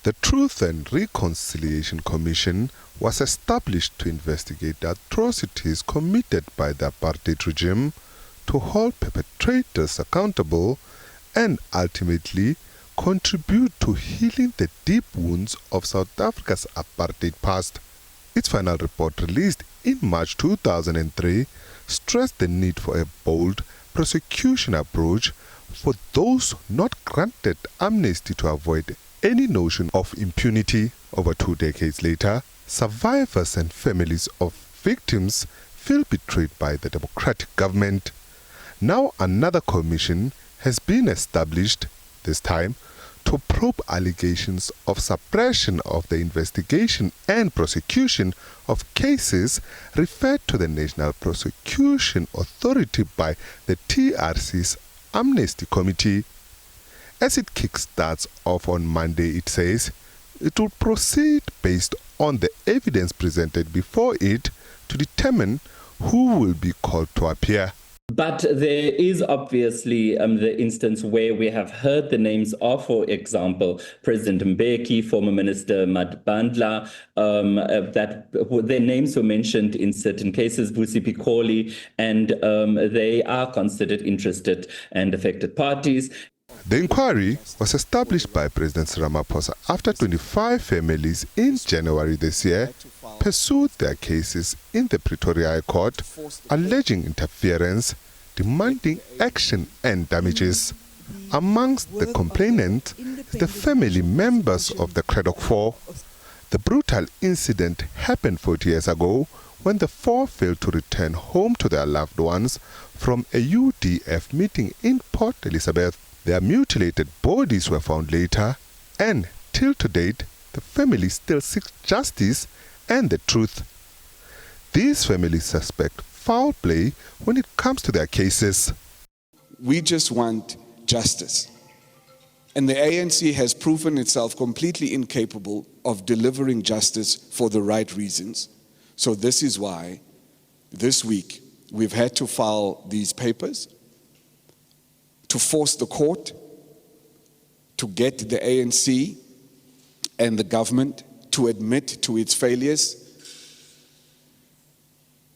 The Truth and Reconciliation Commission was established to investigate the atrocities committed by the apartheid regime, to hold perpetrators accountable, and ultimately contribute to healing the deep wounds of South Africa's apartheid past. Its final report, released in March 2003, stressed the need for a bold prosecution approach for those not granted amnesty to avoid any notion of impunity. Over 2 decades later, survivors and families of victims feel betrayed by the democratic government. Now another commission has been established, this time to probe allegations of suppression of the investigation and prosecution of cases referred to the National Prosecution Authority by the TRC's Amnesty Committee. As it kickstarts off on Monday, it says it will proceed based on the evidence presented before it to determine who will be called to appear. But there is obviously the instance where we have heard the names of, for example, President Mbeki, former Minister Madbandla, that their names were mentioned in certain cases, Vusi Pikoli, and they are considered interested and affected parties. The inquiry was established by President Cyril Ramaphosa after 25 families in January this year pursued their cases in the Pretoria High Court, alleging interference, demanding action and damages. Amongst the complainants, the family members of the Craddock Four. The brutal incident happened 40 years ago when the four failed to return home to their loved ones from a UDF meeting in Port Elizabeth. Their mutilated bodies were found later, and till to date, the family still seeks justice and the truth. These families suspect foul play when it comes to their cases. We just want justice. And the ANC has proven itself completely incapable of delivering justice for the right reasons. So this is why this week we've had to file these papers to force the court to get the ANC and the government to admit to its failures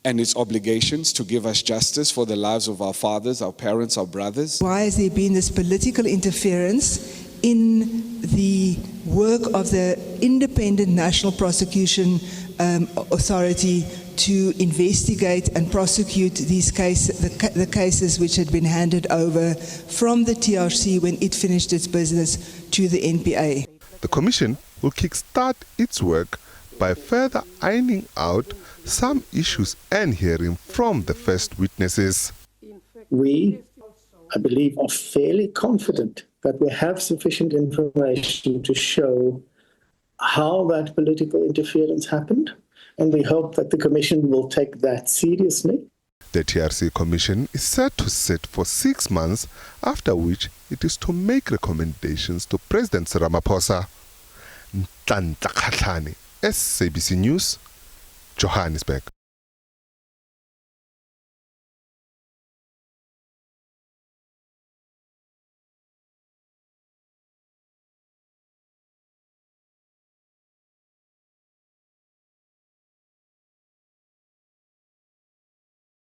and its obligations to give us justice for the lives of our fathers, our parents, our brothers. Why has there been this political interference in the work of the Independent National Prosecution Authority to investigate and prosecute these cases, the cases which had been handed over from the TRC when it finished its business to the NPA? The Commission will kickstart its work by further ironing out some issues and hearing from the first witnesses. We, I believe, are fairly confident that we have sufficient information to show how that political interference happened, and we hope that the Commission will take that seriously. The TRC Commission is set to sit for 6 months, after which it is to make recommendations to President Cyril Ramaphosa. SABC News, Johannesburg.